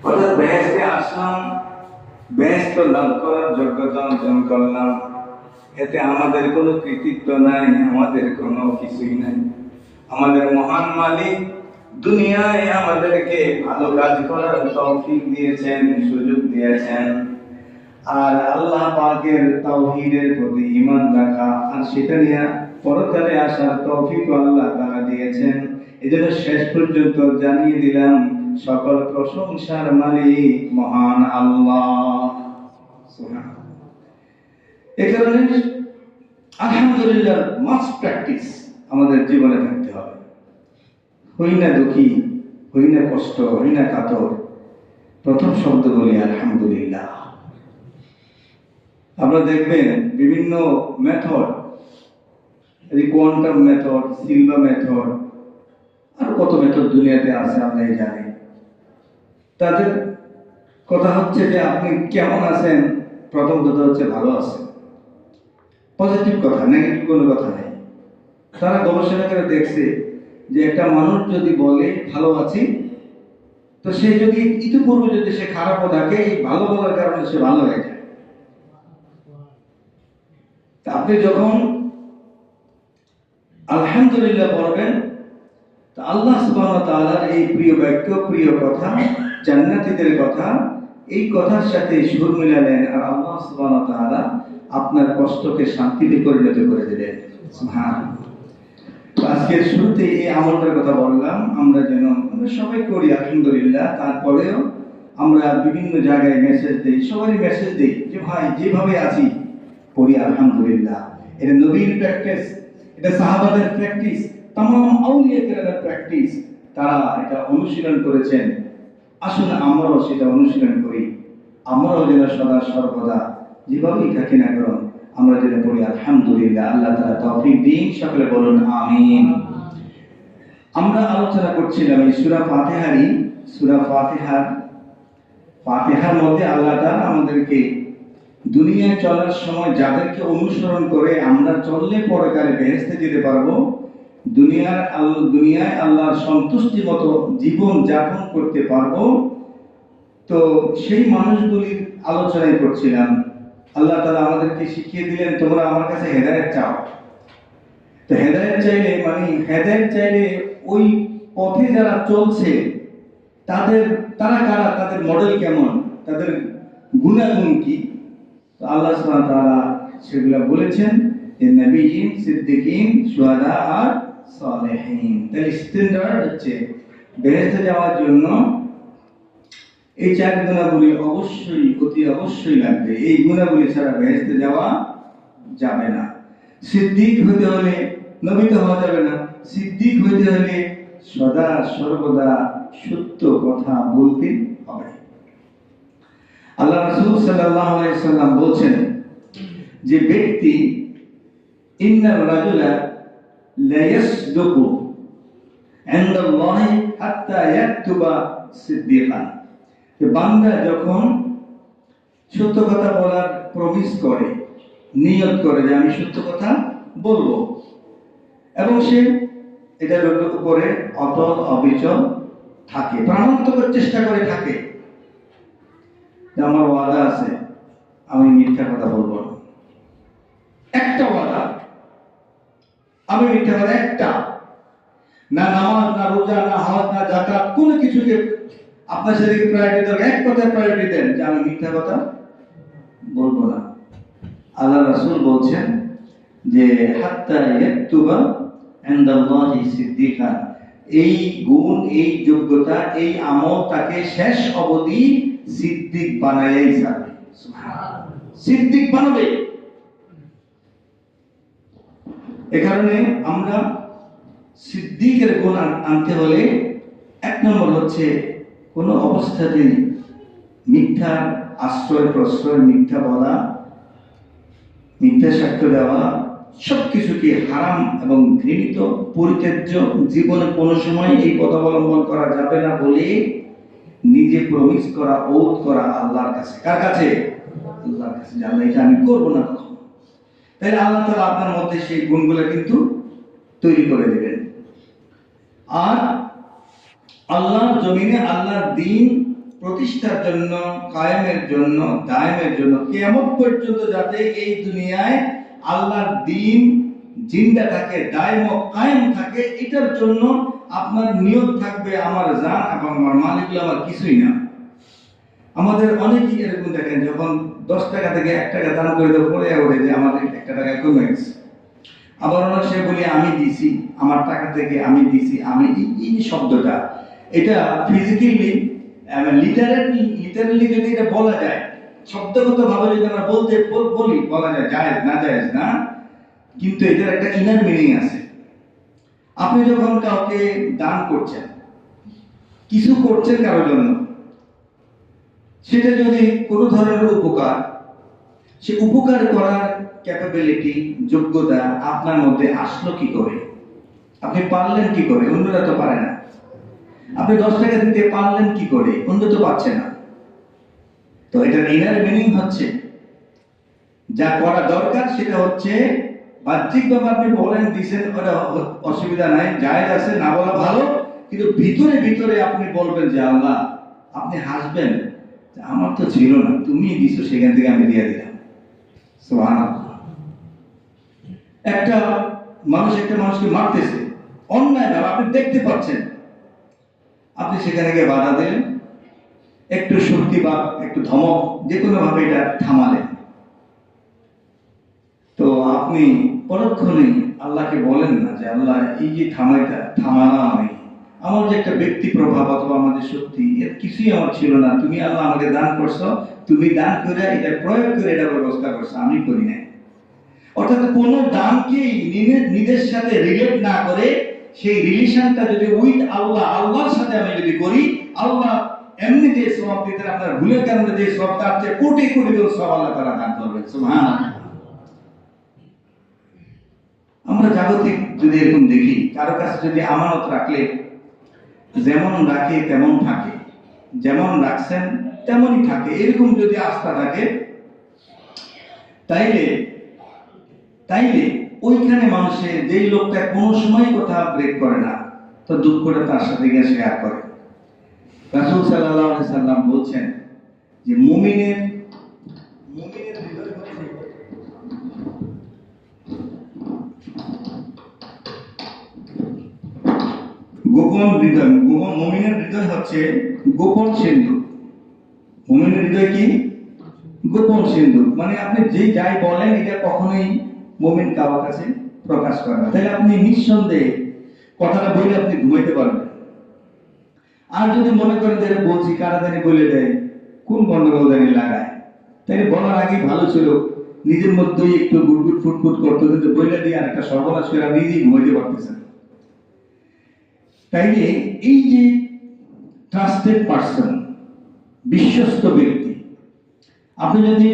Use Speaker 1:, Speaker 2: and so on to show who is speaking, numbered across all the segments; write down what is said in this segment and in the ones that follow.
Speaker 1: অর্থাৎ বেহেশতে আসলাম, বেহেশত লাভ করার যোগ্যতা অর্জন করলাম, এতে আমাদের কোনো কৃতিত্ব নাই, আমাদের কোনো কিছুই নাই। আমাদের মহান মালিক দুনিয়ায় আমাদেরকে ভালো কাজ করার তৌফিক দিয়েছেন, সুযোগ দিয়েছেন। আর আল্লাহ পাকের তাওহীদের প্রতি ঈমান রাখা আর সেটা নিয়ে পরকালে আসার তৌফিক আল্লাহ তাআলা দিয়েছেন। এজন্য শেষ পর্যন্ত জানিয়ে দিলাম, সকল প্রশংসার মালিক মহান আল্লাহ। সুবহানাল্লাহ। এই কারণে আলহামদুলিল্লাহ মাস্ট প্র্যাকটিস আমাদের জীবনে থাকতে হবে। হই না দুঃখী, হই না কষ্ট, হই না কাতর, প্রথম শব্দ বলি আলহামদুলিল্লাহ। আপনারা দেখবেন বিভিন্ন মেথড, এই কোয়ান্টাম মেথড, সিলভা মেথড, আর কত মেথড দুনিয়াতে আছে আমরা জানি। তাদের কথা হচ্ছে যে আপনি কেমন আছেন, প্রথম কথা হচ্ছে ভালো আছেন, পজিটিভ কথা, নেগেটিভ কোনো কথা নেই। তারা গবেষণা করে দেখছে যে একটা মানুষ যদি বলে ভালো আছি, তো সে যদি ইতিপূর্বে যদি সে খারাপও থাকে, এই ভালো বলার কারণে সে ভালো হয়ে যায়। আপনি যখন আলহামদুলিল্লাহ বলবেন, তো আল্লাহ সুবহানাহু ওয়া তাআলার এই প্রিয় বাক্য, প্রিয় কথা, জান্নাতীদের কথা, এই কথার সাথে সুর মিলালেন, আর আল্লাহ সুবহানাহু ওয়া তাআলা আপনার কষ্টকে শান্তিতে পরিণত করে দিলেন। সুবহানাল্লাহ। আজকের শুরুতে এই আমলটার কথা বললাম, আমরা যেন আমরা সবাই করি আলহামদুলিল্লাহ। তারপরেও আমরা বিভিন্ন জায়গায় মেসেজ দেই, সবাই মেসেজ দেই যে ভাই যেভাবে আছি পড়ি আলহামদুলিল্লাহ। এটা নবীর প্র্যাকটিস, এটা সাহাবাদের প্র্যাকটিস, तमाम আউলিয়া কেরামের প্র্যাকটিস। তারা এটা অনুশীলন করেছেন। আসুন আমরাও সেটা অনুশীলন করি। আমরাও যেন সদা সর্বদা যেভাবেই থাকি না কারণ আমরা যেন পড়ি আলহামদুলিল্লাহ। আল্লাহ তাআলা তৌফিক দিন। সকলে বলুন আমিন। আমরা আলোচনা করছিলাম এই সূরা ফাতিহারই, সূরা ফাতিহার মধ্যে আল্লাহ তাআলা আমাদেরকে দুনিয়ায় চলার সময় যাদেরকে অনুসরণ করে আমরা চললে পরকালে বেহেশতে যেতে পারবো, দুনিয়ায় আল্লাহর সন্তুষ্টি মতো জীবন যাপন করতে পারবো, তো সেই মানুষগুলির আলোচনাই করছিলাম। আল্লাহ তাআলা আমাদেরকে শিখিয়ে দিলেন, তোমরা আমার কাছে হেদায়েত চাও। তো হেদায়েত চাইলে ওই পথে যারা চলছে তারা কারা, তাদের মডেল কেমন, তাদের গুণাগুণ কি, তো আল্লাহ সুবহানাহু ওয়া তাআলা সেগুলো বলেছেন যে নবীয়িন, সিদ্দিকিন, শুহাদা আর সালেহিন। তাহলে স্ট্যান্ডার্ড হচ্ছে বেহেশতে যাওয়ার জন্য এই চার গুণাবলী অবশ্যই, অতি অবশ্যই লাগবে। এই গুণাবলী ছাড়া বেহেশতে যাওয়া যাবে না। সিদ্দিক হতে হলে নবী তো হওয়া যাবে না। সিদ্দিক হতে হলে সদা সর্বদা সত্য কথা বলতে হবে। আল্লাহ রাসূল সাল্লাল্লাহু আলাইহি ওয়াসাল্লাম বলেন যে ব্যক্তি ইন্নার রাজুলা লা ইয়াসদুকু ইনদাল্লাহি হাত্তা ইয়াকতুবা সিদ্দিকান। যে বান্দা যখন সত্য কথা বলার প্রমিস করে, নিয়ত করে যে আমি সত্য কথা বলবো, এবং সে এটার উপরে অটল অবিচল থাকে, প্রাণান্তকর চেষ্টা করে থাকে যে আমার ওয়াদা আছে, আমি মিথ্যা কথা বলবো না। একটা ওয়াদা, আমি মিথ্যা কথা একটা, না নামাজ, না রোজা, না হজ, না যাকাত, কোনো কিছুকে আপনার সেদিকে প্রায়োরিটি দেন, এক কথায় প্রায়োরিটি দেন যে আমি মিথ্যা কথা বলবো না। আল্লাহ রাসূল বলছেন যে হাত্তা ইয়াকতুবা ইনদাল্লাহি সিদ্দিকান, এই গুণ, এই যোগ্যতা, এই আমল তাকে শেষ অবধি সিদ্দিক বানাইয়াই যাবে। সুবহানাল্লাহ। সিদ্দিক বানাবে। এ কারণে আমরা সিদ্দিকের গুণ আনতে হলে এক নম্বর হচ্ছে কোনো অবস্থাতেই মিথ্যা আশ্রয় প্রশ্রয়, মিথ্যা বলা, মিথ্যা সাক্ষ্য দেওয়া, সবকিছুকে হারাম এবং ঘৃণিত, পরিত্যাজ্য, জীবনে কোনো সময় এই পথ অবলম্বন করা যাবে না বলে নিজে প্রমিস করা, ওথ করা আল্লাহর কাছে। কার কাছে? আল্লাহর কাছে, যে আল্লাহ এটা আমি করবো না কখনো। তাহলে আল্লাহ তাআলা আপনার মধ্যে সেই গুণগুলো কিন্তু তৈরি করে দেবেন। আর আল্লাহর জমিনে আল্লাহর দ্বীন প্রতিষ্ঠার জন্য, কায়েমের জন্য, দায়েমের জন্য, কিয়ামত পর্যন্ত যাতে এই দুনিয়ায় আল্লাহর দ্বীন জিন্দা থাকে, দায়েম ও কায়েম থাকে, এটার জন্য আপনার নিয়ত থাকবে আমার জান এবং আমার মালিক আমার কিছুই না। আমাদের অনেকেই এরকম দেখেন, যখন 10 টাকা থেকে 1 টাকা দান করে দেওয়ার পরে ওরে যে আমাদের 1 টাকা কমে গেছে। আবার অনেক সে বলি আমি দিছি, আমার টাকা থেকে আমি দিছি, আমি এই শব্দটা, এটা ফিজিক্যালি লিটারালি যদি এটা বলা যায়, শব্দগত ভাবে যদি আমরা বলি বলা যায়, জায়েজ না জায়েজ না, কিন্তু এটার একটা ইনার মিনিং আছে। আপনি যখন কাউকে দান করছেন, কিছু করছেন কারোর জন্য, সেটা যদি কোনো ধরনের উপকার, সে উপকার করার ক্যাপাবিলিটি, যোগ্যতা আপনার মধ্যে আসলো কি করে? আপনি পারলেন কি করে? অন্যরা তো পারে না। আপনি 10 টাকা দিতে পারলেন কি করে? অন্য তো পাচ্ছে না। তো এটার ইনার মিনিং হচ্ছে, যা করা দরকার সেটা হচ্ছে বাহ্যিকভাবে আপনি বলেন দিছেন, ওটা অসুবিধা নাই, জায়েজ আছে, না বলা ভালো, কিন্তু ভিতরে ভিতরে আপনি বলবেন যে আল্লাহ, আপনি হাসবেন, আমার তো ছিল না, তুমি দিছো, সেখান থেকে আমি দিয়ে দিলাম। সুবহানাল্লাহ। একটা মানুষকে মারতেছে অন্যায় ভাবে, আপনি দেখতে পাচ্ছেন, আপনি সেখানে গিয়ে বাধা দিলেন, একটু শক্তি বা একটু ধমক, যে কোনো ভাবে এটা থামালেন। তো আপনি পরক্ষণে আল্লাহকে বলেন না যে আল্লাহ, এই যে থামানা আমি, আমার যে একটা ব্যক্তি প্রভাব অথবা আমাদের শক্তি, এর কিছুই আমার ছিল না, তুমি আল্লাহ আমাকে দান করছো, তুমি দান করে এটা প্রয়োগ করে এটা ব্যবস্থা করছো, আমি করি না। অর্থাৎ কোন দানকে নিজের সাথে রিলেট না করে, সেই রিলেশনটা যদি উইথ আল্লাহ, আল্লাহর সাথে আমি যদি করি, আল্লাহ এমনি যে সওয়াব দিতেন, আপনার ভুলের কারণে যে সওয়াব, তার চেয়ে কোটি কোটি গুণ সওয়াব আল্লাহ তাআলা দান করবেন। সুবহানাল্লাহ। আমরা জাগতিক যদি এরকম দেখি, কারো কাছে যদি আমানত রাখলে যেমন রাখে তেমন থাকে, যেমন রাখছেন তেমনই থাকে, এরকম যদি আস্থা থাকে, তাইলে ওইখানে মানুষের, যেই লোকটা কোনো সময় কথা ব্রেক করে না, তো দুঃখটা তার সাথে গিয়ে শেয়ার করে। রাসূল সাল্লাল্লাহু আলাইহি সাল্লাম বলছেন যে মুমিনের হৃদয় হচ্ছে গোপন হৃদয়। মুমিনের হৃদয় হচ্ছে গোপন সিন্ধুক। মুমিনের হৃদয় কি? গোপন সিন্ধুক। মানে আপনি যাই বলেন, এটা কখনোই মুমিন কারোর কাছে প্রকাশ করে না। তাহলে আপনি নিঃসন্দেহে কথাটা বলে আপনি ঘুমাইতে পারবেন। আর যদি মনে করেন যে বলছি, কারাদানি বলে দেয়, কোন গন্ডগোল জানি লাগায়, তাহলে বলার আগে ভালো ছিল, নিজের মধ্যেই একটু গুটগুট ফুটফুট করতে, কিন্তু বলে দিয়ে আর একটা সর্বনাশ করে নিজেই ঘুমাইতে পারতেছেন। তাইলে এই যে ট্রাস্টেড পারসন, বিশ্বস্ত ব্যক্তি, আপনি যদি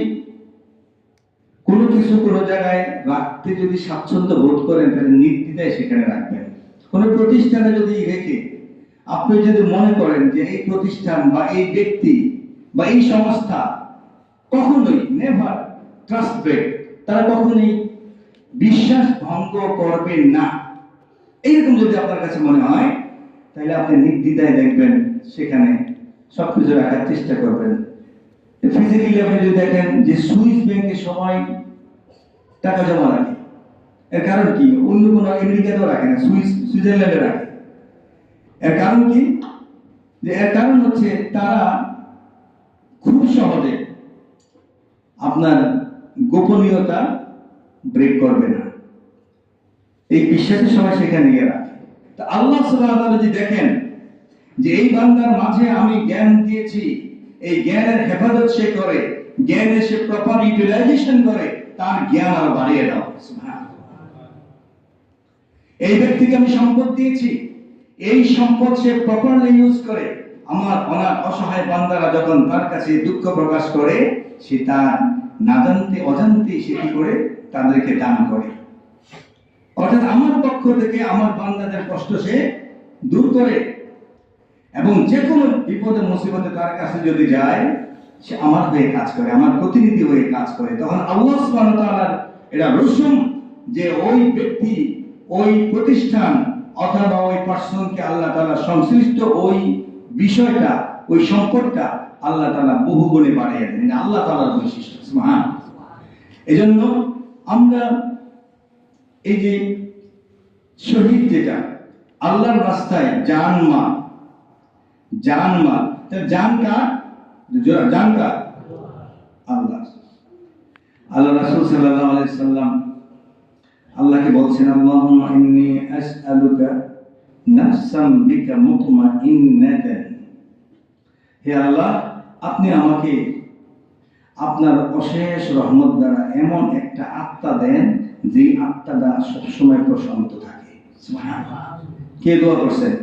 Speaker 1: কোনো কিছু কোনো জায়গায় রাখতে যদি স্বাচ্ছন্দ্য বোধ করেন, তাহলে নির্দ্বিধায় সেখানে রাখবেন। কোনো প্রতিষ্ঠানে যদি রেখে আপনি যদি মনে করেন যে এই প্রতিষ্ঠান বা এই ব্যক্তি বা এই সংস্থা কখনোই নেভার ট্রাস্ট ব্রেক, তারা কখনোই বিশ্বাস ভঙ্গ করবে না, এইরকম যদি আপনার কাছে মনে হয়, তাহলে আপনি নির্দ্বিধায় দেখবেন সেখানে সবকিছু রাখার চেষ্টা করবেন। ফিজিক্যালি আপনি যদি দেখেন যে সুইস ব্যাংকে সবাই টাকা জমা রাখে, এর কারণ কি? অন্য কোনো আমেরিকাতেও রাখে না, সুইজারল্যান্ডে রাখে। এর কারণ কি? যে এর কারণ হচ্ছে তারা খুব সহজে আপনার গোপনীয়তা ব্রেক করবে না, এই বিশ্বাসের সবাই সেখানে গিয়ে রাখে। তা আল্লাহ সুবহানাহু ওয়া তাআলা যদি দেখেন যে এই বান্দার মাঝে আমি জ্ঞান দিয়েছি, এই জ্ঞানের হেফাজত সে করে, জ্ঞানের সে প্রপার ইউটিলাইজেশন করে, তার জ্ঞান আরো বাড়িয়ে দাও। এই ব্যক্তিকে আমি সম্পদ দিয়েছি, এই সম্পদ সে প্রপারলি ইউজ করে, আমার অসহায় বান্দারা যখন তার কাছে দুঃখ প্রকাশ করে, সে তার না জানতে অজান্তে সে কি করে তাদেরকে দান করে। অর্থাৎ আমার পক্ষ থেকে আমার বান্দাদের কষ্ট সে দূর করে, এবং যে কোনো বিপদে মুসিবতে তার কাছে যদি যায়, সে আমার হয়ে কাজ করে, আমার প্রতিনিধি হয়ে কাজ করে। তখন আল্লাহ সুবহানাহু ওয়া তাআলার এটা রসুম যে ওই ব্যক্তি, ওই প্রতিষ্ঠান অথবা ওই পার্সনকে আল্লাহ তাআলা সংশ্লিষ্ট ওই বিষয়টা, ওই সম্পদটা আল্লাহ তাআলা বহু গুণে বাড়িয়ে দেন। আল্লাহ তাআলার বৈশিষ্ট্য। সুবহানাল্লাহ। এজন্য আমরা এই যে শহীদ, যেটা আল্লাহর রাস্তায় জানমাল, জান কার? জান কার? আল্লাহ। আল্লাহ রাসূল সাল্লাল্লাহু আলাইহি সাল্লাম আল্লাহকে বলছেন, আল্লাহুম্মা ইন্নী আসআলুকা নাফসাম বিকা মুতমাইন্নাতান। হে আল্লাহ, আপনি আমাকে আপনার অশেষ রহমত দ্বারা এমন একটা আত্মা দেন যে আত্মাটা সবসময় প্রশান্ত থাকে। সুবহানাল্লাহ। কে দোয়া করছেন?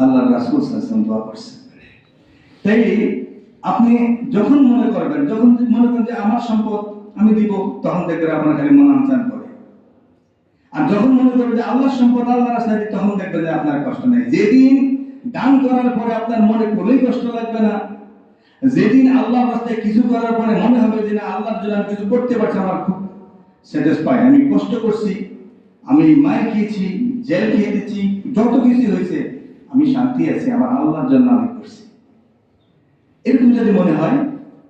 Speaker 1: আল্লাহ রাসূল সাল্লাল্লাহু আলাইহি ওয়াসাল্লাম দোয়া করছেন। তাই আপনি যখন মনে করবেন যে আমার সম্পদ আমি দিব, তখন দেখবেন আপনার খালি মন আনচান করে। আর যখন মনে করবেন যে আল্লাহর সম্পদ আল্লাহর রাস্তায় দিই, তখন দেখবেন যে আপনার কষ্ট নেই। যেদিন দান করার পরে আপনার মনে কোনোই কষ্ট লাগবে না, যেদিন আল্লাহর রাস্তায় কিছু করার পরে মনে হবে যে না, আল্লাহর জন্য আমি কিছু করতে পারছি, আমার খুব স্যাটিসফাইড, আমি কষ্ট করছি, আমি মার খেয়েছি, জেল খেয়ে দিচ্ছি, যত কিছু হয়েছে, আমি শান্তি আছি, আমার আল্লাহর জন্য আমি করছি, এরকম যদি মনে হয়,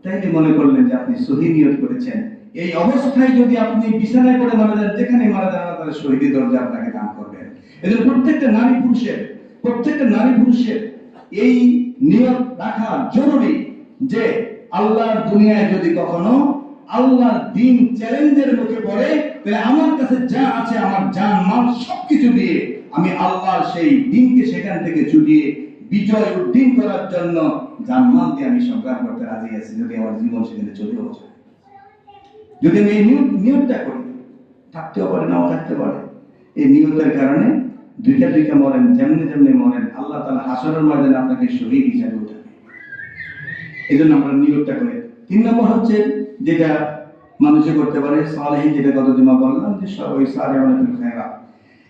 Speaker 1: তাইলে মনে করলেন যে আপনি সহি নিয়ত করেছেন। এই অবস্থায় যদি আপনি বিছানায় পড়ে মারা যান, যেখানে মারা যান, আল্লাহ তাআলা শহীদি দরজা আপনাকে দান করবেন। এজন্য প্রত্যেকটা নারী পুরুষের এই নিয়ত রাখা জরুরি যে আল্লাহর দুনিয়ায় যদি কখনো আল্লাহর দ্বীন চ্যালেঞ্জের মুখে পড়ে, তাহলে আমার কাছে যা আছে, আমার জান মাল সবকিছু দিয়ে আমি আল্লাহর সেই দ্বীনকে সেখান থেকে ছুটিয়ে বিজয় উদ্দিন করার জন্য জানমাল দিয়ে আমি সংগ্রাম করতে রাজি আছি, যদি আমার জীবন সেখানে চলেও যায়। যদি আমি এই নিয়তটা করি, থাকতেও পারে, নাও থাকতে পারে, এই নিয়তের কারণে দুইটা মরেন, যেমনি মরেন, আল্লাহ তাআলা হাসরের ময়দানে আপনাকে শহীদ হিসাবে উঠাবে। এই জন্য আমরা নিয়তটা করি। 3 নম্বর হচ্ছে যেটা মানুষে করতে পারে, সালেহীন, যেটা গত জুমা বললাম যে ওই সারিউনাল খায়রাত।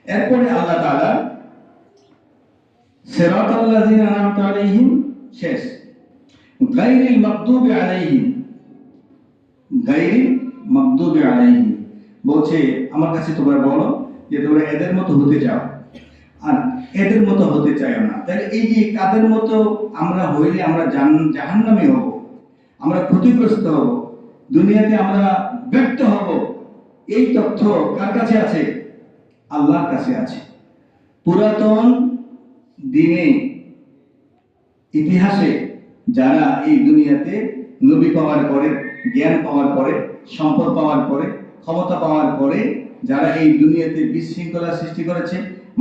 Speaker 1: এরপরে আল্লাহ তাআলা সিরাতাল লাযিনা আনআমতা আলাইহিম শেষ, গায়রিল মাগদুবি আলাইহিম বলছে, আমার কাছে তোমরা বলো যে তোমরা এদের মতো হতে চাও আর এদের মতো হতে চাও না। তাহলে এই যে কাদের মতো আমরা হইলে আমরা জাহান্নামে হব, আমরা ক্ষতিগ্রস্ত হব, দুনিয়াতে আমরা ব্যর্থ হব, এই তথ্য কার কাছে আছে? আল্লাহর কাছে আছে। পুরাতন দিনে, ইতিহাসে যারা এই দুনিয়াতে নবী পাওয়ার পরে, জ্ঞান পাওয়ার পরে, সম্পদ পাওয়ার পরে, ক্ষমতা পাওয়ার পরে যারা এই দুনিয়াতে বিশৃঙ্খলা সৃষ্টি করেছে,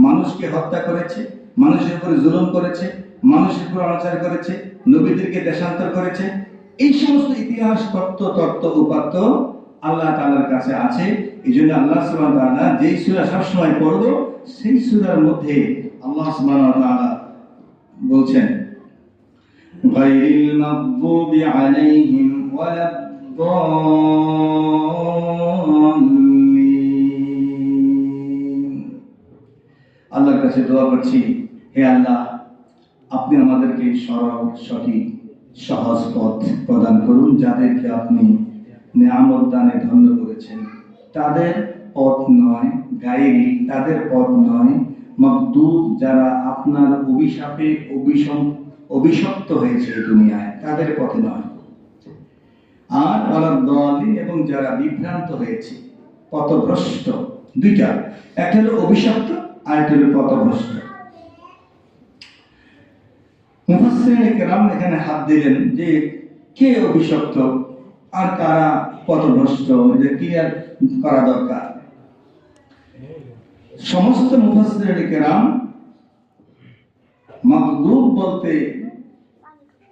Speaker 1: মানুষকে হত্যা করেছে, মানুষের উপরে জুলুম করেছে, মানুষের উপর অনাচার করেছে, নবীদেরকে দেশান্তর করেছে, এই সমস্ত ইতিহাস তত্ত্ব উপাত্ত আল্লাহ তাআলার কাছে আছে। এই জন্য আল্লাহ সুবহানাহু ওয়া তাআলা যেই সূরা সবসময় পড়ব, সেই সূরার মধ্যে আল্লাহ সুবহানাহু ওয়া তাআলা বলছেন, গায়রিল মাগদুবি আলাইহিম ওয়ালাদ-দাল্লিন। আল্লাহর কাছে দোয়া করছি, হে আল্লাহ, আপনি আমাদেরকে সরল, সঠিক, সহজ পথ প্রদান করুন। যাদেরকে আপনি নিয়ামত দানে ধন্য করেছেন, তাদের পথ নয়, গায়রি, তাদের পথ নয়, মাগদুব, যারা আপনার অভিশাপে অভিশপ্ত হয়েছে দুনিয়ায়, তাদের পথে নয়। আর ওয়ালাদ-দাল্লিন, এবং যারা বিভ্রান্ত হয়েছে, পথভ্রষ্ট। দুইটা, একটা হলো অভিশপ্ত, আর একটা হলো পথভ্রষ্ট। মুফাসসিরিনে কেরাম এখানে হাত দিলেন যে কে অভিশপ্ত আর কারা পথভ্রষ্ট, এটা ক্লিয়ার করা দরকার। সমস্ত মুফাসসিরিনে কেরাম মাগদুব বলতে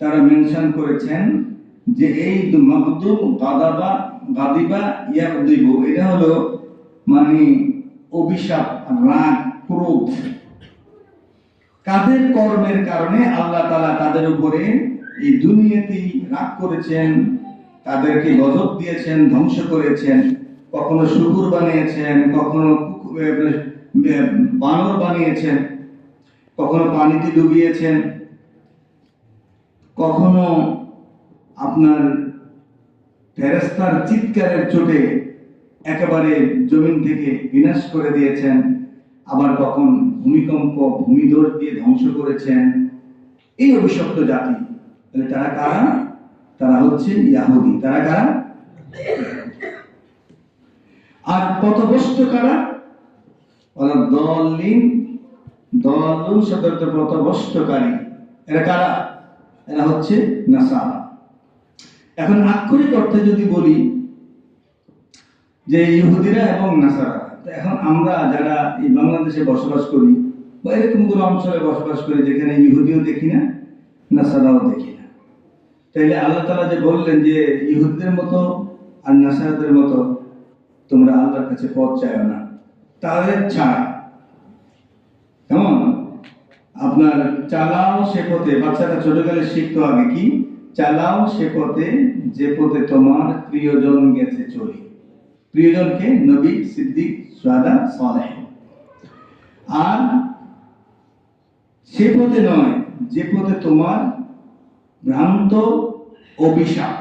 Speaker 1: তারা মেনশন করেছেন যে এই মাগদুব গাদিবা ইয়াগদিবু, এটা হলো মানে অভিশাপ, রাগ, ক্রোধ। কাদের কর্মের কারণে আল্লাহ তাআলা তাদের উপরে এই দুনিয়াতেই রাগ করেছেন, তাদেরকে গজব দিয়েছেন, ধ্বংস করেছেন, কখনো শুকুর বানিয়েছেন, কখনো বানর বানিয়েছেন, কখনো পানিতে ডুবিয়েছেন, কখনো আপনার ফেরেশতার চিৎকারের চোটে একেবারে জমিন থেকে বিনাশ করে দিয়েছেন, আবার কখন ভূমিকম্প ভূমিধস দিয়ে ধ্বংস করেছেন। এই অভিশপ্ত জাতি, তাহলে তারা কারা? তারা হচ্ছে ইয়াহুদি। তারা কারা? আর পথভ্রষ্ট কারা? ওরা দলিন, দলুন শব্দটা পথভ্রষ্টকারী। এরা কারা? এরা হচ্ছে নাসারা। এখন আক্ষরিক অর্থে যদি বলি যে ইহুদিরা এবং নাসারা, এখন আমরা যারা এই বাংলাদেশে বসবাস করি বা এরকম কোনো অঞ্চলে বসবাস করি যেখানে ইহুদিও দেখি না, নাসারাও দেখি না, তাইলে আল্লাহ তাআলা যে বললেন যে ইহুদিদের মতো আর নাসারাদের মতো তোমরা আল্লাহর কাছে পথ চাইও না, তাদের ছাড়া কেমন আপনার চালাও সে পথে, বাচ্চাটা ছোটকালে শিখতে হবে কি, চালাও সে পথে যে পথে তোমার প্রিয়জন গেছে চলি। প্রিয়জনকে নবী, সিদ্দিক, শুহাদা, সালেহ। আর সে পথে নয় যে পথে তোমার ভ্রান্ত অভিশাপ,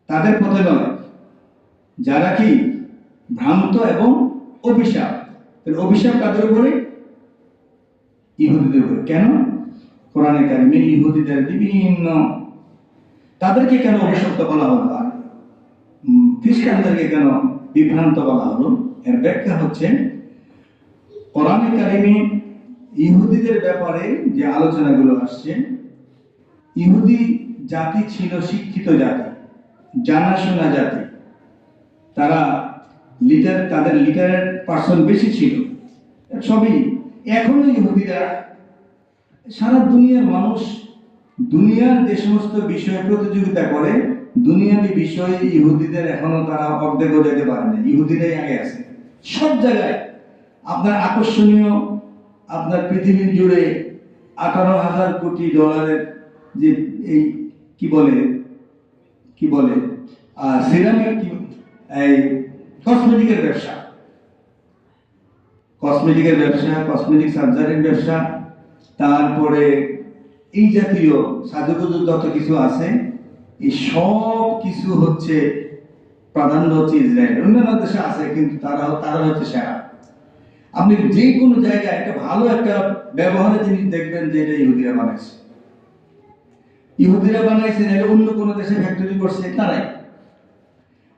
Speaker 1: তাদের পথে নয় যারা কি ভ্রান্ত এবং অভিশাপ। অভিশাপ কাদের উপরে? ইহুদিদের উপরে। কেন? কোরআনে কারিমে ইহুদিদের বিভিন্ন, তাদেরকে কেন অভিশপ্ত বলা হলো আর খ্রিস্টানদেরকে কেন বিভ্রান্ত বলা হলো? এর ব্যাখ্যা হচ্ছে কোরআনে কারিমে ইহুদিদের ব্যাপারে যে আলোচনাগুলো আসছে, ইহুদি জাতি ছিল শিক্ষিত জাতি, জানাশোনা জাতি। তারা তাদের লিটারেট পার্সন বেশি ছিল, সবই। এখনো ইহুদিরা, সারা দুনিয়ার মানুষ দুনিয়ার যে সমস্ত বিষয়ে প্রতিযোগিতা করে, দুনিয়াবী বিষয়ে ইহুদিদের এখনো তারা অর্ধেকও যেতে পারে না। ইহুদিরাই আগে আছে সব জায়গায়। আপনার আকর্ষণীয়, আপনার পৃথিবীর জুড়ে 18,000 কোটি ডলারের যে এই কি বলে সিরামিক, এই কসমেটিকের ব্যবসা, কসমেটিক সার্জারির ব্যবসা, তারপরে এই জাতীয় সাজুগুজু যত কিছু আছে, এই সব কিছু হচ্ছে প্রাধান্য হচ্ছে ইসরায়েল। অন্যান্য দেশে আছে কিন্তু তারা হচ্ছে সেরা। আপনি যে কোনো জায়গায় একটা ভালো একটা ব্যবহারের জিনিস দেখবেন যে এটা ইহুদিরা বানাইছে। ইহুদিরা বানাইছে, অন্য কোনো দেশে ফ্যাক্টরি করছে তা নাই।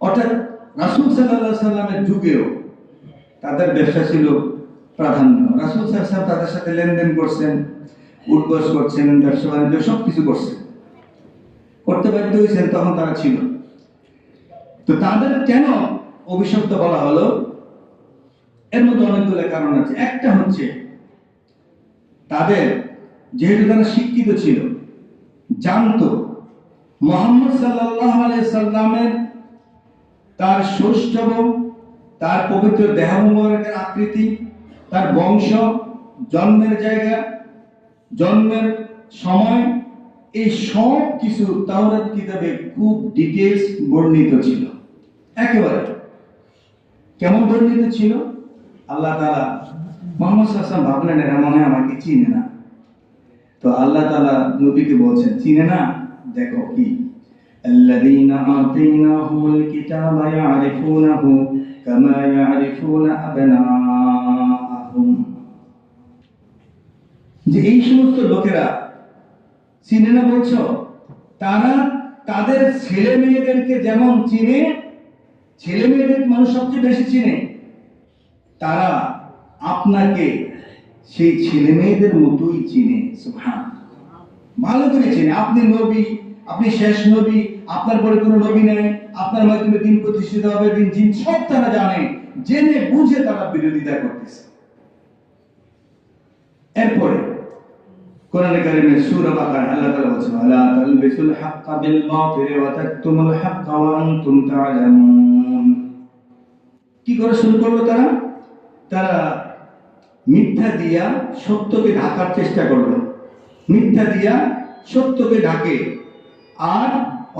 Speaker 1: অর্থাৎ রাসূল সাল্লাল্লাহু আলাইহি সাল্লামের যুগেও তাদের ব্যবসা ছিল প্রাধান্য। রাসূল সাল্লাল্লাহু আলাইহি সাল্লাম তাদের সাথে লেনদেন করছেন, উঠবস করছেন, ব্যবসা বাণিজ্য সবকিছু করছেন, করতে বাধ্য হয়েছেন, তখন তারা ছিল। তো তাদের কেন অভিশপ্ত বলা হলো? এর মধ্যে অনেকগুলো কারণ আছে। একটা হচ্ছে তাদের, যেহেতু তারা শিক্ষিত ছিল, জানতো মুহাম্মদ সাল্লাল্লাহু আলাইহি সাল্লামের তার সৌষ্ঠব, তার পবিত্র দেহ মুবারকের আকৃতি, তার বংশ, জন্মের জায়গা, জন্মের সময়, এই সব কিছু তাওরাত কিতাবে খুব ডিটেইলস বর্ণিত ছিল। একেবারে কেমন বর্ণিত ছিল? আল্লাহ তাআলা মুহাম্মদ সাল্লাল্লাহু আলাইহি ওয়াসাল্লাম ভাবলেন এরা মনে হয় আমাকে চিনে না, তো আল্লাহ তাআলা নবীকে বলছেন চিনে না, দেখো কি الذين آتيناهم الكتاب يعرفونه كما يعرفون أبناءهم। যে এই সমস্ত লোকেরা চিনে না বলছো, তারা তাদের ছেলে মেয়েদেরকে যেমন চিনে, ছেলে মেয়েদের মানুষ সবচেয়ে বেশি চিনে, তারা আপনাকে সেই ছেলে মেয়েদের মতোই চিনে। সুবহানাল্লাহ, ভালো করে চিনে। আপনি নবী, আপনি শেষ নবী, আপনার পরে কোনো নবী নেই, আপনার মাধ্যমে দিন প্রতিষ্ঠিত হবে, দিন জিন, সব তারা জানে। জেনে বুঝে তারা বিরোধিতা করতেছে। এরপরে কোরআনে কারিমে সূরা বাকারা আল্লাহ তাআলা বলেছেন আলা তালবিসুল হাক্কা বিল বাতিল ওয়া তাকতুমুল হাক্কা ওয়া আনতুম তা'লামুন। কি করে শুরু করলো তারা? তারা মিথ্যা দিয়া সত্যকে ঢাকার চেষ্টা করলো, মিথ্যা দিয়া সত্যকে ঢাকে। আর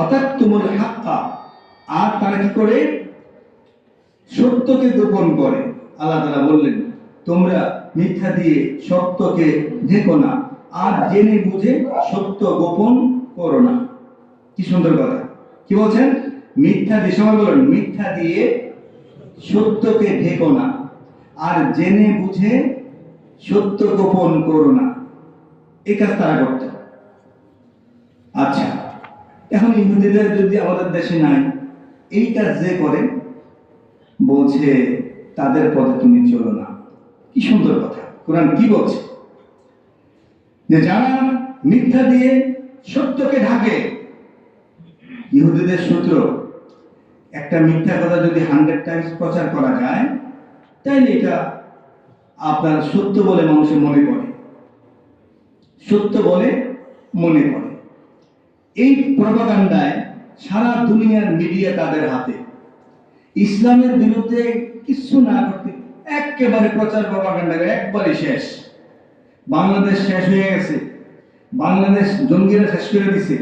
Speaker 1: অতাকতুমুল হাক্কা, আর তারা কি করে? সত্যকে গোপন করে। আল্লাহ তাআলা বললেন তোমরা মিথ্যা দিয়ে সত্যকে ঢেকো না, আর জেনে বুঝে সত্য গোপন করো না। কি সুন্দর কথা! কি বলছেন? মিথ্যা দিয়ে, সবাই বলেন মিথ্যা দিয়ে সত্যকে ঢেকো না, আর জেনে বুঝে সত্য গোপন করো না, এই কাজ তারা করত। আচ্ছা, এখন ইহুদিদের যদি আমাদের দেশে নাই, এই কাজ যে করে বলছে তাদের পথে তুমি চলো না। কি সুন্দর কথা! কোরআন কি বলছে? যে যারা মিথ্যা দিয়ে সত্যকে ঢাকে, ইহুদিদের সূত্র, একটা মিথ্যা কথা যদি 100 টাইমস প্রচার করা যায়, তাইলে এটা আপনার সত্য বলে মানুষে মনে করে, সত্য বলে মনে করে। এই প্রপাগান্ডায় সারা দুনিয়ার মিডিয়া তাদের হাতে। ইসলামের বিরুদ্ধে কিছু না করতে একেবারে প্রচার প্রপাগান্ডা একবারে শেষ। বাংলাদেশ শেষ হয়ে গেছে, বাংলাদেশ জঙ্গিরা শেষ করে দিছে,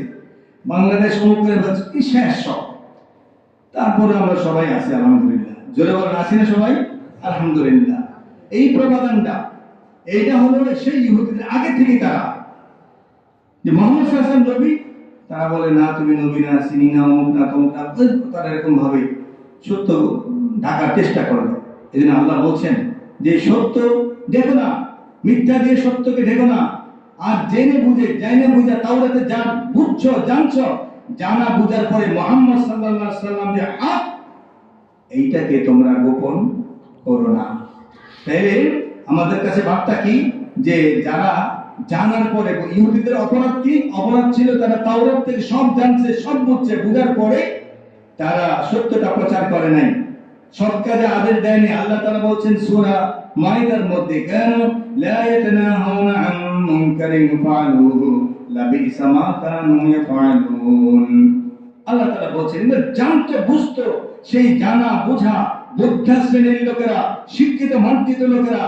Speaker 1: বাংলাদেশ মুখের কি শেষ সব। তারপরে আমরা সবাই আছি আলহামদুলিল্লাহ। জোরে বলেন আছি না সবাই? আলহামদুলিল্লাহ। এই প্রপাগান্ডা, এইটা হলো সেই ইহুদিদের আগে থেকে তারা, যে মোহাম্মদ সাল্লাল্লাহু আলাইহি ওয়াসাল্লাম নবী, তারা বলে না তুমি নবী না, চিনি না, অমুক না তমুক না, তারা এরকম ভাবে সত্য ঢাকার চেষ্টা করবে। এই জন্য আল্লাহ বলছেন যে সত্য দেখো না, মিথ্যা দিয়ে সত্যকে ঢেকো না, আর জেনে বুঝে জাইনা বুঝা তাওরাতে যা বুঝছো জানছো, জানা বুঝার পরে মুহাম্মদ সাল্লাল্লাহু আলাইহি ওয়াসাল্লাম যে হক, এইটাকে তোমরা গোপন করো না। তাহলে আমাদের কাছে বার্তা কি? যে যারা জানার পরে, ইহুদিদের অপরাধ কি? অপরাধ ছিল তারা তাওরাত থেকে সব জানছে, সব বুঝছে, বুঝার পরে তারা সত্যটা প্রচার করে নাই, সৎ কাজে আদেশ দেয়নি। আল্লাহ তাআলা বলছেন সূরা মাইদার মধ্যে, কেন লা ইয়াতানাহাউনা আন মুনকারিন ফাআলুহু লাবিসা মা কানু ইয়াফআলুন। আল্লাহ তাআলা বলছেন জানতে বুঝতো, সেই জানা বোঝা বুদ্ধ শ্রেণীর লোকেরা, শিক্ষিত মার্জিত লোকেরা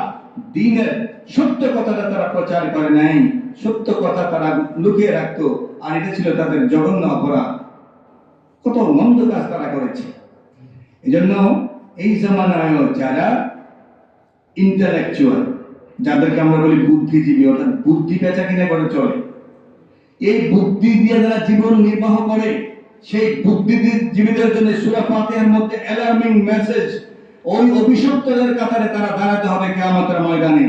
Speaker 1: দ্বীনের সত্য কথাটা তারা প্রচার করে নাই, সত্য কথা তারা লুকিয়ে রাখতো, আর এটা ছিল তাদের জঘন্য অপরাধ। কত মন্দ কাজ তারা করেছে। এজন্য এই জামানায় যারা ইন্টেলেকচুয়াল, যাদেরকে আমরা বলি বুদ্ধিজীবী, অর্থাৎ বুদ্ধি বেচা কিনা করে চলে, এই বুদ্ধি দিয়ে যারা জীবন নির্বাহ করে, সেই বুদ্ধিজীবীদের জন্য সূরা ফাতিহার মধ্যে অ্যালার্মিং মেসেজ। ওই অভিশপ্তদের কাতারে তারা দাঁড়াতে হবে কিয়ামতের ময়দানে,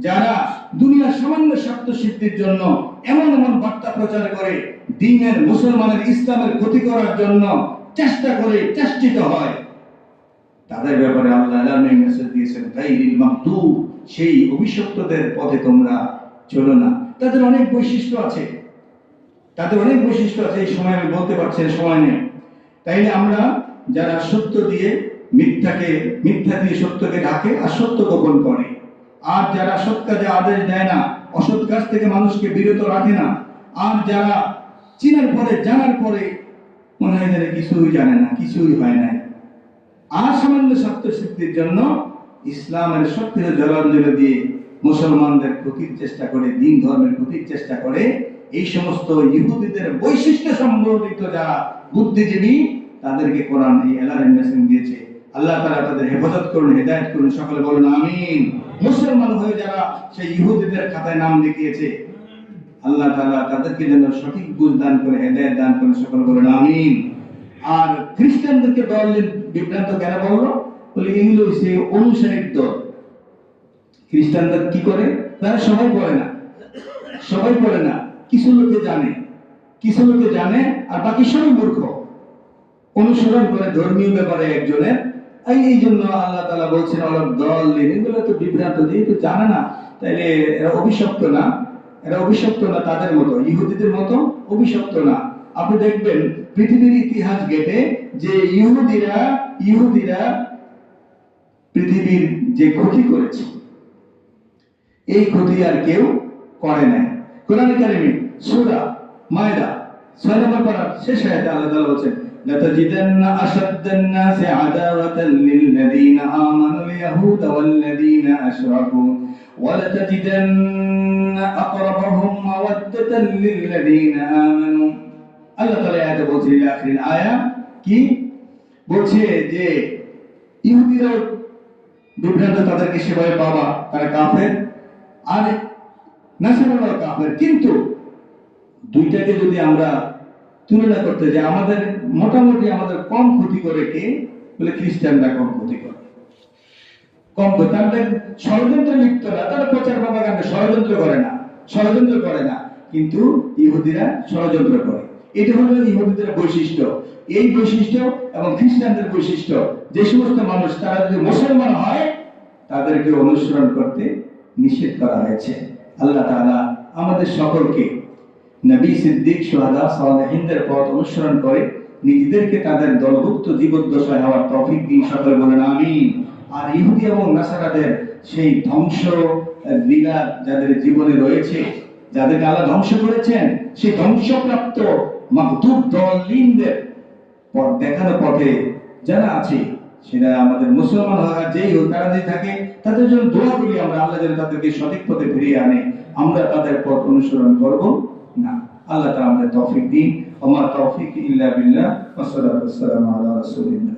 Speaker 1: যারা দুনিয়ার সামান্য স্বার্থ সিদ্ধির জন্য এমন এমন বার্তা প্রচার করে, দ্বীনের, মুসলমানের, ইসলামের ক্ষতি করার জন্য চেষ্টা করে, চেষ্টিত হয়। তাদের ব্যাপারে আল্লাহ অ্যালার্মিং মেসেজ দিয়েছেন, গায়রিল মাগদুব, সেই অভিশপ্তদের পথে তোমরা চলো না। তাদের অনেক বৈশিষ্ট্য আছে, তাদের অনেক বৈশিষ্ট্য আছে, এই সময় আমি বলতে পারছি না, সময় নেই। তাইলে আমরা যারা সত্য দিয়ে মিথ্যাকে, মিথ্যা দিয়ে সত্যকে ঢাকে আর সত্য গোপন করে, আর যারা সৎ কাজে আদেশ দেয় না, অসৎ কাজ থেকে মানুষকে বিরত রাখে না, আর যারা চিনার পরে জানার পরে মনে হয় যেন কিছুই জানে না, কিছুই হয় নাই, আর সামান্য স্বার্থ সিদ্ধির জন্য ইসলামের সবকিছু জলাঞ্জলি দিয়ে মুসলমানদের ক্ষতির চেষ্টা করে, দিন ধর্মের ক্ষতির চেষ্টা করে, এই সমস্ত ইহুদিদের বৈশিষ্ট্য সম্বলিত যারা বুদ্ধিজীবী, তাদেরকে কোরআন এই অ্যালার্ম মেসেজ দিয়েছে। আল্লাহ তাআলা তাদের হেফাজত করুন, হেদায়েত করুন, সকলে বলুন আমিন। মুসলমান হয়ে যারা সেই ইহুদিদের খাতায় নাম লিখিয়েছে, আল্লাহ তাআলা তাদেরকে যেন সঠিক বুঝ দান করে, হেদায়েত দান করে, সকলে বলুন আমিন। আর খ্রিস্টানদেরকে দল বিভ্রান্ত কেন বললো? বলে এগুলো হচ্ছে অনুসারীর দল। খ্রিস্টানদের কি করে? তারা সবাই পড়ে না, সবাই পড়ে না, কিছু লোকে জানে, কিছু লোকে জানে, আর বাকি সবাই মূর্খ, অনুসরণ করে ধর্মীয় ব্যাপারে একজনের। এই জন্য আল্লাহ তাআলা বলছেন অলক দল, এগুলো তো বিভ্রান্ত, যেহেতু জানে না, তাইলে এরা অভিশপ্ত না, এরা অভিশপ্ত না তাদের মতো, ইহুদিদের মতো অভিশপ্ত না। আপনি দেখবেন পৃথিবীর ইতিহাস ঘেটে যে ইহুদিরা পৃথিবীর যে ক্ষতি করেছে, এই ক্ষতি আর কেউ করে নাই। কোরআন কারিমে সূরা মায়দা 6 নম্বর পারার শেষ আয়াতে আল্লাহ তাআলা বলেন, লাতাজিদান্না আশাদ্দান নাসি আদাওয়াতান লিল্লাযীনা আমানুল ইয়াহুদা ওয়াল্লাযীনা আশরাকু ওয়া লাতাজিদান্না আকরাবাহুম মাওয়াদ্দাতান লিল্লাযীনা আমানু। আল্লাহ তাআলা আয়াতে বলছেন, আখির আয়া কি বলছে? যে ইহুদিরা বিভ্রান্ত, তাদেরকে সেভাবে পাবা, তারা কাফের, আর নাসারারা কাফের। কিন্তু দুইটাকে যদি আমরা তুলনা করতে যাই, আমাদের মোটামুটি আমাদের কম ক্ষতি করে কে? বলে খ্রিস্টানরা কম ক্ষতি করে।
Speaker 2: কম করে, তাদের ষড়যন্ত্রে লিপ্ত না, তারা প্রচার প্রপাগান্ডা ষড়যন্ত্র করে না, কিন্তু ইহুদিরা ষড়যন্ত্র করে। এটা হলো ইহুদিদের বৈশিষ্ট্য। এই বৈশিষ্ট্য এবং খ্রিস্টানদের বৈশিষ্ট্য, যে সমস্ত মানুষ তারা যদি মুসলমান হয় তাদেরকে অনুসরণ করতে নিষেধ করা হয়েছে। আল্লাহ তাআলা আমাদের সকলকে নবী, সিদ্দিক, শুহাদা, সালেহিনদের পথ অনুসরণ করে নিজেদেরকে তাদের দলভুক্ত জীবদ্দশায় হওয়ার তৌফিক দিন, সকলে বলেন আমিন। আর ইহুদি এবং নাসারাদের সেই ধ্বংস লীলা যাদের জীবনে রয়েছে, যাদেরকে আল্লাহ ধ্বংস করেছেন, সেই ধ্বংসপ্রাপ্ত মাগদুব দলিনদের পথ দেখানো পথে যারা আছে, সেটা আমাদের মুসলমান হওয়া যেই হোক, তারা যদি থাকে তাদের জন্য দোয়া করি আমরা, আল্লাহ যেন তাদেরকে সঠিক পথে ফিরিয়ে আনে। আমরা তাদের পথ অনুসরণ করব না। আল্লাহ তাআলা আমাদের তৌফিক দিন। ওমা তৌফিক ইল্লা বিল্লাহ। ওয়াসসালাতু ওয়াসসালামু আলা রাসূলিল্লাহ।